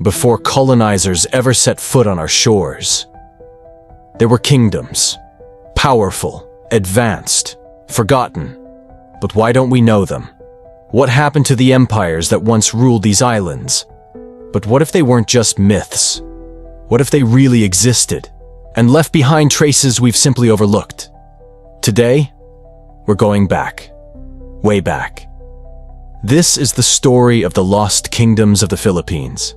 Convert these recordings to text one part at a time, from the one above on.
before colonizers ever set foot on our shores. There were kingdoms, powerful, advanced, forgotten. But why don't we know them? What happened to the empires that once ruled these islands? But what if they weren't just myths? What if they really existed and left behind traces we've simply overlooked? Today, we're going back, way back. This is the story of the lost kingdoms of the Philippines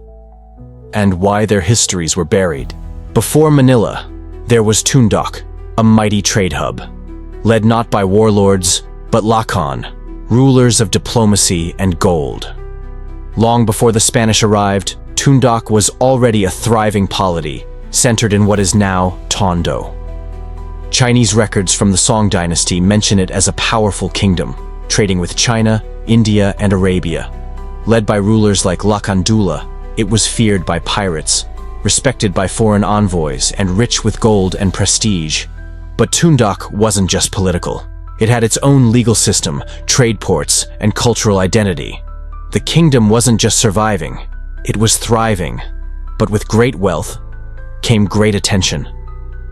and why their histories were buried. Before Manila, there was Tundok, a mighty trade hub, led not by warlords, but Lakan, rulers of diplomacy and gold. Long before the Spanish arrived, Tundok was already a thriving polity, centered in what is now Tondo. Chinese records from the Song dynasty mention it as a powerful kingdom, trading with China, India, and Arabia. Led by rulers like Lakandula, it was feared by pirates, respected by foreign envoys, and rich with gold and prestige. But Tundok wasn't just political. It had its own legal system, trade ports, and cultural identity. The kingdom wasn't just surviving, it was thriving. But with great wealth came great attention.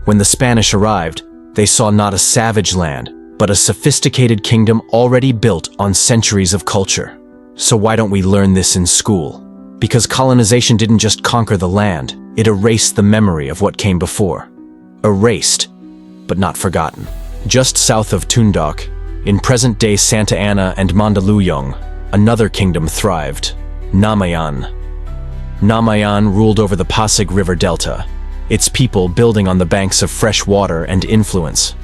When the Spanish arrived, they saw not a savage land, but a sophisticated kingdom already built on centuries of culture. So why don't we learn this in school? Because colonization didn't just conquer the land, it erased the memory of what came before. Erased, but not forgotten. Just south of Tundok, in present-day Santa Ana and Mandaluyong, another kingdom thrived, Namayan. Namayan ruled over the Pasig River Delta, its people building on the banks of fresh water and influence.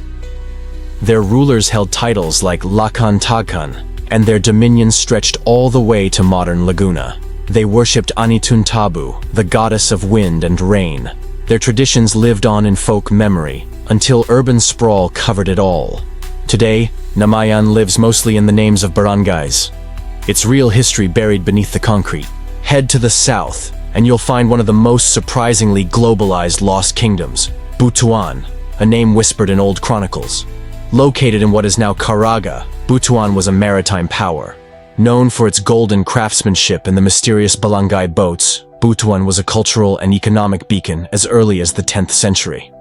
Their rulers held titles like Lakan Tagkan, and their dominion stretched all the way to modern Laguna. They worshipped Anitun Tabu, the goddess of wind and rain. Their traditions lived on in folk memory, until urban sprawl covered it all. Today, Namayan lives mostly in the names of barangays, its real history buried beneath the concrete. Head to the south, and you'll find one of the most surprisingly globalized lost kingdoms, Butuan, a name whispered in old chronicles. Located in what is now Caraga, Butuan was a maritime power. Known for its golden craftsmanship and the mysterious balangay boats, Butuan was a cultural and economic beacon as early as the 10th century.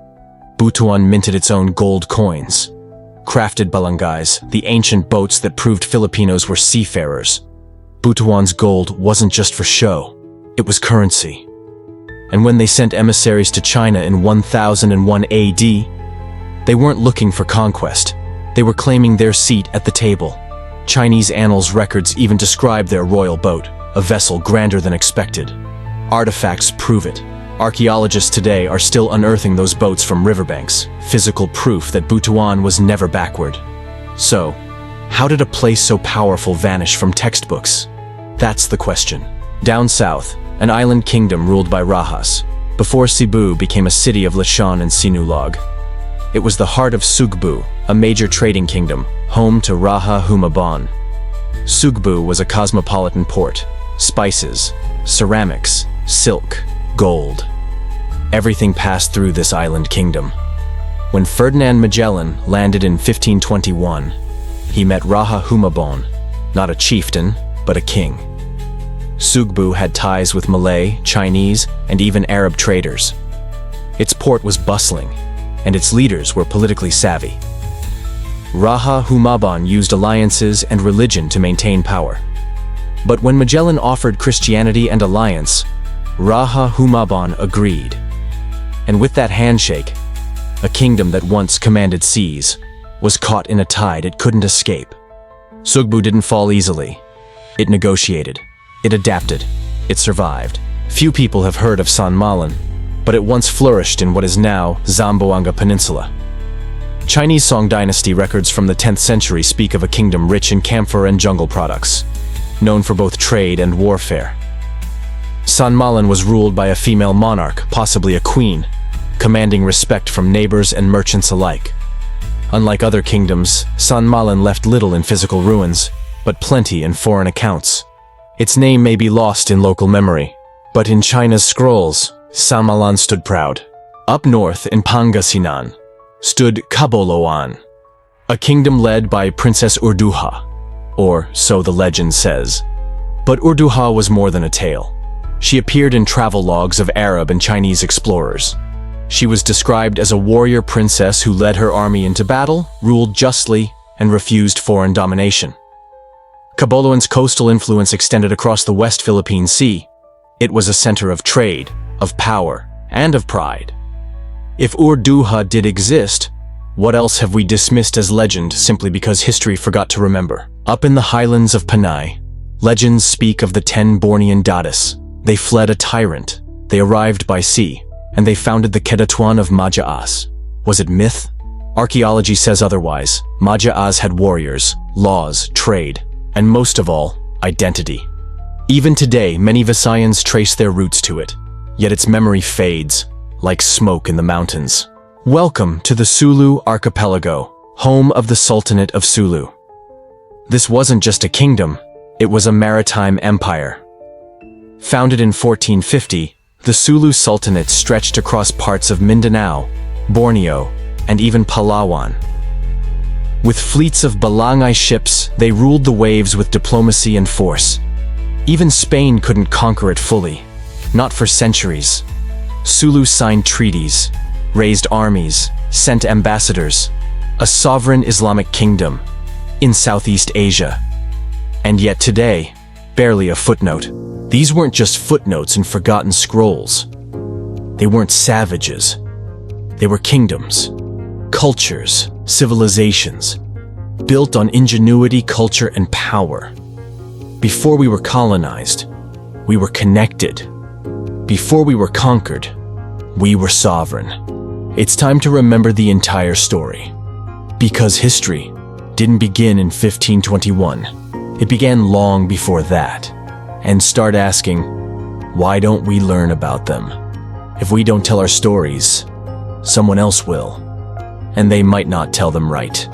Butuan minted its own gold coins. Crafted balangays, the ancient boats that proved Filipinos were seafarers. Butuan's gold wasn't just for show, it was currency. And when they sent emissaries to China in 1001 AD, they weren't looking for conquest. They were claiming their seat at the table. Chinese annals records even describe their royal boat, a vessel grander than expected. Artifacts prove it. Archaeologists today are still unearthing those boats from riverbanks, physical proof that Butuan was never backward. So, how did a place so powerful vanish from textbooks? That's the question. Down south, an island kingdom ruled by Rahas, before Cebu became a city of Lechon and Sinulog. It was the heart of Sugbu, a major trading kingdom, home to Raha Humabon. Sugbu was a cosmopolitan port. Spices, ceramics, silk, gold. Everything passed through this island kingdom. When Ferdinand Magellan landed in 1521, he met Raha Humabon, not a chieftain, but a king. Sugbu had ties with Malay, Chinese, and even Arab traders. Its port was bustling, and its leaders were politically savvy. Raha Humabon used alliances and religion to maintain power. But when Magellan offered Christianity and alliance, Raha Humabon agreed. And with that handshake, a kingdom that once commanded seas was caught in a tide it couldn't escape. Sugbu didn't fall easily. It negotiated. It adapted. It survived. Few people have heard of Sanmalan, but it once flourished in what is now Zamboanga Peninsula. Chinese Song dynasty records from the 10th century speak of a kingdom rich in camphor and jungle products, known for both trade and warfare. Sanmalan was ruled by a female monarch, possibly a queen, commanding respect from neighbors and merchants alike. Unlike other kingdoms, Sanmalan left little in physical ruins, but plenty in foreign accounts. Its name may be lost in local memory, but in China's scrolls, Sanmalan stood proud. Up north in Pangasinan stood Caboloan, a kingdom led by Princess Urduha, or so the legend says. But Urduha was more than a tale. She appeared in travel logs of Arab and Chinese explorers. She was described as a warrior princess who led her army into battle, ruled justly, and refused foreign domination. Caboloan's coastal influence extended across the West Philippine Sea. It was a center of trade, of power, and of pride. If Urduha did exist, what else have we dismissed as legend simply because history forgot to remember? Up in the highlands of Panay, legends speak of the 10 Bornean Dadas. They fled a tyrant, they arrived by sea, and they founded the Butuan of Madja-as. Was it myth? Archaeology says otherwise. Madja-as had warriors, laws, trade, and most of all, identity. Even today, many Visayans trace their roots to it, yet its memory fades, like smoke in the mountains. Welcome to the Sulu archipelago, home of the Sultanate of Sulu. This wasn't just a kingdom, it was a maritime empire. Founded in 1450, the Sulu Sultanate stretched across parts of Mindanao, Borneo, and even Palawan. With fleets of balangay ships, they ruled the waves with diplomacy and force. Even Spain couldn't conquer it fully, not for centuries. Sulu signed treaties, raised armies, sent ambassadors, a sovereign Islamic kingdom in Southeast Asia. And yet today, barely a footnote. These weren't just footnotes in forgotten scrolls. They weren't savages. They were kingdoms, cultures, civilizations, built on ingenuity, culture, and power. Before we were colonized, we were connected. Before we were conquered, we were sovereign. It's time to remember the entire story. Because history didn't begin in 1521. It began long before that. And start asking, why don't we learn about them? If we don't tell our stories, someone else will. And they might not tell them right.